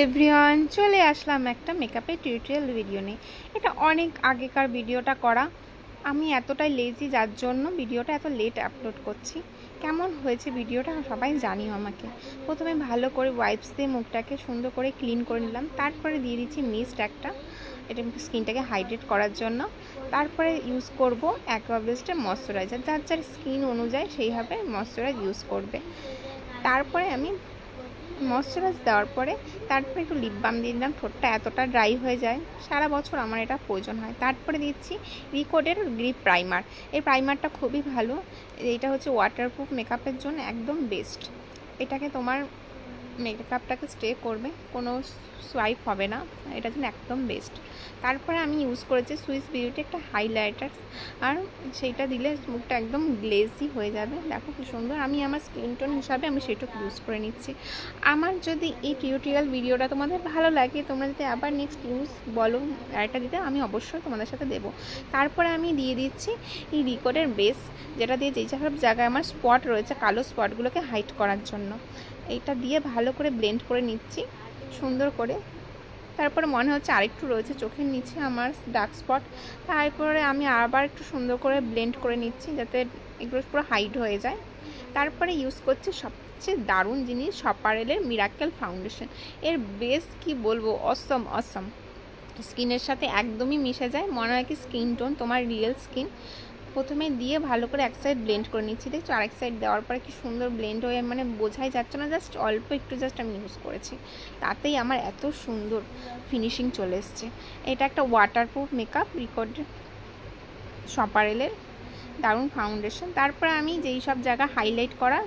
Everyone, চলে আসলাম একটা মেকআপের টিউটোরিয়াল ভিডিও নিয়ে। এটা অনেক আগেকার ভিডিওটা করা। আমি এতটাই লেজি যার জন্য ভিডিওটা এত লেট আপলোড করছি। কেমন হয়েছে ভিডিওটা সবাই জানিও আমাকে। প্রথমে ভালো করে ওয়াইপস দিয়ে মুখটাকে সুন্দর করে ক্লিন করে নিলাম, তারপরে দিয়ে দিচ্ছি মিস্ট একটা, এটা স্কিনটাকে হাইড্রেট করার জন্য। তারপরে ইউজ করব অ্যাকোয়াবেস্টের ময়শ্চারাইজার, যার যার স্কিন অনুযায়ী সেইভাবে ময়শ্চারাইজ ইউজ করবে। তারপরে আমি ময়শ্চারাইজ দেওয়ার পরে তারপরে একটু লিপ বাম দিয়ে দিলাম, ঠোঁটটা এতটা ড্রাই হয়ে যায়, সারা বছর আমার এটা প্রয়োজন হয়। তারপরে দিচ্ছি রিকোডের গ্রিপ প্রাইমার। এই প্রাইমারটা খুবই ভালো, এটা হচ্ছে ওয়াটারপ্রুফ মেকআপের জন্য একদম বেস্ট। এটাকে তোমার মেকআপটাকে স্টে করবে, কোনো সোয়াইপ হবে না, এটার জন্য একদম বেস্ট। তারপরে আমি ইউজ করেছি সুইস বিউটি একটা হাইলাইটার, আর সেইটা দিলে মুখটা একদম গ্লেজি হয়ে যাবে। দেখো কি সুন্দর, আমি আমার স্কিন টোন হিসাবে আমি সেটুকু ইউজ করে নিচ্ছি। আমার যদি এই টিউটোরিয়াল ভিডিওটা তোমাদের ভালো লাগে, তোমরা যদি আবার নেক্সট ইউজ বলো আরেকটা দিতে, আমি অবশ্যই তোমাদের সাথে দেবো। তারপরে আমি দিয়ে দিচ্ছি এই রিকোডের বেস, যেটা দিয়ে যেই সব জায়গায় আমার স্পট রয়েছে কালো স্পটগুলোকে হাইড করার জন্য। এইটা দিয়ে ভালো করে ব্লেন্ড করে নিচ্ছি সুন্দর করে। তারপরে মনে হচ্ছে আরেকটু রয়েছে চোখের নিচে আমার ডার্ক স্পট, তারপরে আমি আবার একটু সুন্দর করে ব্লেন্ড করে নিচ্ছি যাতে এগুলো পুরো হাইড হয়ে যায়। তারপরে ইউজ করছি সবচেয়ে দারুণ জিনিস, সপারেলের মিরাকেল ফাউন্ডেশন। এর বেস কি বলবো, অসম অসম, স্কিনের সাথে একদমই মিশে যায়, মনে হয় কি স্কিন টোন তোমার রিয়েল স্কিন। প্রথমে দিয়ে ভালো করে এক সাইড ব্লেন্ড করে নিচ্ছি, দেখছো আরেক সাইড দেওয়ার পরে কি সুন্দর ব্লেন্ড হয়ে মানে বোঝাই যাচ্ছে না, জাস্ট অল্প একটু জাস্ট আমি ইউজ করেছি, তাতেই আমার এত সুন্দর ফিনিশিং চলে এসছে। এটা একটা ওয়াটারপ্রুফ মেকআপ রিকোড সপারেলের দারুণ ফাউন্ডেশন। তারপরে আমি যেই সব জায়গা হাইলাইট করা,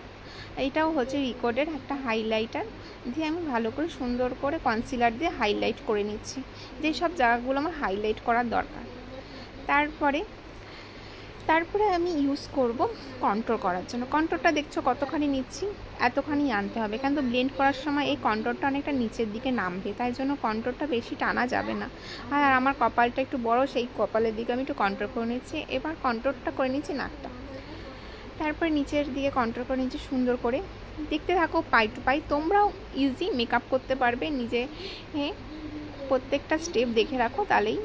এইটাও হচ্ছে রিকোডের একটা হাইলাইটার দিয়ে আমি ভালো করে সুন্দর করে কনসিলার দিয়ে হাইলাইট করে নিচ্ছি যেই সব জায়গাগুলো আমার হাইলাইট করার দরকার। তারপরে আমি ইউজ করব কন্ট্রোল করার জন্য। কন্ট্রোলটা দেখছো কতখানি নিচ্ছি, এতখানি আনতে হবে, কিন্তু ব্লেন্ড করার সময় এই কন্ট্রোলটা অনেকটা নিচের দিকে নামবে, তাই জন্য কন্ট্রোলটা বেশি টানা যাবে না। আর আমার কপালটা একটু বড়, সেই কপালের দিকে আমি একটু কন্ট্রোল করে নিচ্ছি। এবার কন্ট্রোলটা করে নিচ্ছি নাকটা, তারপরে নিচের দিকে কন্ট্রোল করে নিচ্ছি সুন্দর করে। দেখতে থাকো পাই টু পাই, তোমরাও ইজি মেকআপ করতে পারবে নিজে। প্রত্যেকটা স্টেপ দেখে রাখো, তাহলেই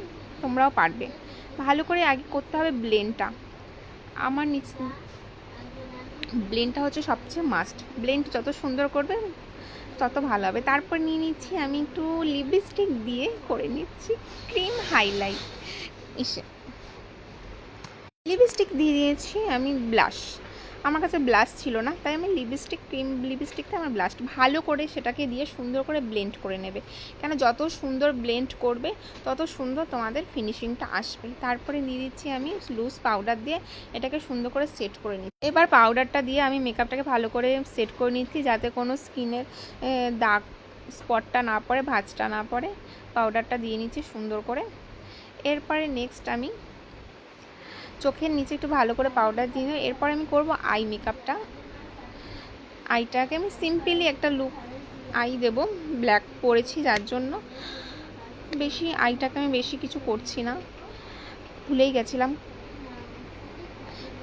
তোমরাও পারবে। ভালো করে আগে করতে হবে ব্লেন্ডটা, আমার ব্লেন্ডটা হচ্ছে সবচেয়ে মাস্ট, ব্লেন্ড যত সুন্দর করবে তত ভালো হবে। তারপর নিয়ে নিচ্ছি আমি একটু লিপস্টিক দিয়ে করে নিচ্ছি ক্রিম হাইলাইট। লিপস্টিক দিয়ে দিয়েছি আমি ব্লাশ, আমার কাছে ব্লাশ ছিল না, তাই আমি ক্রিম লিপস্টিকটা আমার ব্লাশ ভালো করে সেটাকে দিয়ে সুন্দর করে ব্লেন্ড করে নেবে, কেন যত সুন্দর ব্লেন্ড করবে তত সুন্দর তোমাদের ফিনিশিংটা আসবে। তারপরে দিয়ে দিচ্ছি আমি লুজ পাউডার দিয়ে এটাকে সুন্দর করে সেট করে নিচ্ছি। এবার পাউডারটা দিয়ে আমি মেকআপটাকে ভালো করে সেট করে নিচ্ছি যাতে কোনো স্কিনের দাগ স্পটটা না পড়ে, ভাঁজটা না পড়ে। পাউডারটা দিয়ে নিচ্ছি সুন্দর করে। এরপরে নেক্সট আমি চোখের নিচে একটু ভালো করে পাউডার দিয়ে নেব। এরপর আমি করব আই মেকআপটা। আইটাকে আমি সিম্পলি একটা লুক আই দেব, ব্ল্যাক পরেছি যার জন্য আইটাকে আমি বেশি কিছু করছি না, ভুলেই গেছিলাম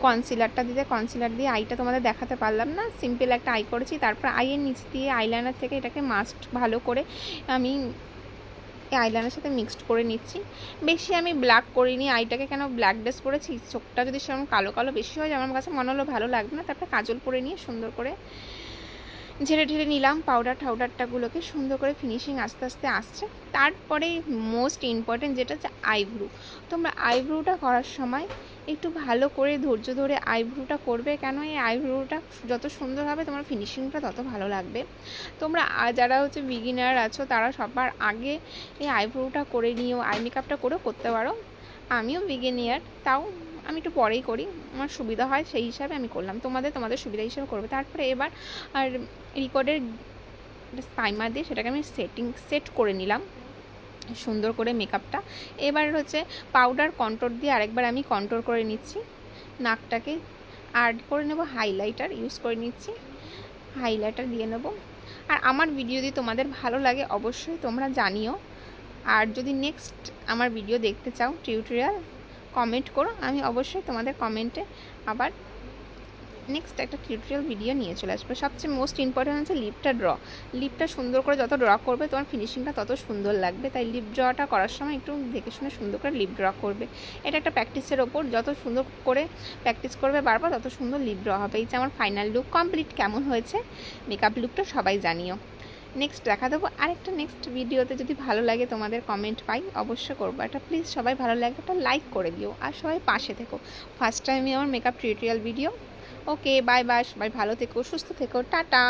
কনসিলারটা দিতে। কনসিলার দিয়ে আইটা তোমাদের দেখাতে পারলাম না, সিম্পল একটা আই করেছি। তারপর আইয়ের নিচ দিয়ে আইলাইনার থেকে এটাকে মাস্ট ভালো করে আমি আইলাইনারের সাথে মিক্সড করে নিচ্ছি। বেশি আমি ব্ল্যাক করিনি আইটাকে, কেন ব্ল্যাক ড্রেস পরেছি, চোখটা যদি সেরকম কালো কালো বেশি হয় আমার কাছে মনে হলো ভালো লাগবে না। তারপরে কাজল পরে নিয়ে সুন্দর করে ঝেড়ে ঢেড়ে নিলাম পাউডারটাগুলোকে, সুন্দর করে ফিনিশিং আস্তে আস্তে আসছে। তারপরে মোস্ট ইম্পর্টেন্ট যেটা হচ্ছে আইব্রু। তোমরা আইব্রুটা করার সময় একটু ভালো করে ধৈর্য ধরে আইব্রুটা করবে, কেন এই আইব্রুটা যত সুন্দর হবে তোমার ফিনিশিংটা তত ভালো লাগবে। তোমরা যারা হচ্ছে বিগিনার আছো তারা সবার আগে এই আইব্রুটা করে নিও, আই মেকআপটা করেও করতে পারো। আমিও বিগিনিয়ার, তাও আমি একটু পরেই করি, আমার সুবিধা হয় সেই হিসাবে আমি করলাম, তোমাদের সুবিধা হিসাবে করবে। তারপরে এবার আর রিকর্ডের প্রাইমার দিয়ে সেটাকে আমি সেট করে নিলাম সুন্দর করে মেকআপটা। এবার হচ্ছে পাউডার কন্ট্রোল দিয়ে আরেকবার আমি কন্ট্রোল করে নিচ্ছি নাকটাকে, আর করে নেব হাইলাইটার ইউজ করে নিচ্ছি, হাইলাইটার দিয়ে নেব। আর আমার ভিডিও যদি তোমাদের ভালো লাগে অবশ্যই তোমরা জানিও, আর যদি নেক্সট আমার ভিডিও দেখতে চাও টিউটোরিয়াল কমেন্ট করো, আমি অবশ্যই তোমাদের কমেন্টে আবার নেক্সট একটা টিউটোরিয়াল ভিডিও নিয়ে চলে আসবে। সবচেয়ে মোস্ট ইম্পর্টেন্ট হচ্ছে লিপটা ড্র। লিপটা সুন্দর করে যত ড্র করবে তোমার ফিনিশিংটা তত সুন্দর লাগবে, তাই লিপ ড্রটা করার সময় একটু দেখে শুনে সুন্দর করে লিপ ড্র করবে। এটা একটা প্র্যাকটিসের ওপর, যত সুন্দর করে প্র্যাকটিস করবে বারবার তত সুন্দর লিপ ড্র হবে। এই যে আমার ফাইনাল লুক কমপ্লিট, কেমন হয়েছে মেকআপ লুকটা সবাই জানিও। নেক্সট দেখা দেবো আরেকটা নেক্সট ভিডিওতে। যদি ভালো লাগে তোমাদের কমেন্ট পাই অবশ্যই করবো একটা, প্লিজ সবাই ভালো লাগে একটা লাইক করে দিও আর সবাই পাশে থেকো। ফার্স্ট টাইমে আমার মেকআপ টিউটোরিয়াল ভিডিও। ওকে, বাই বাই, সবাই ভালো থেকো, সুস্থ থেকো, টাটা।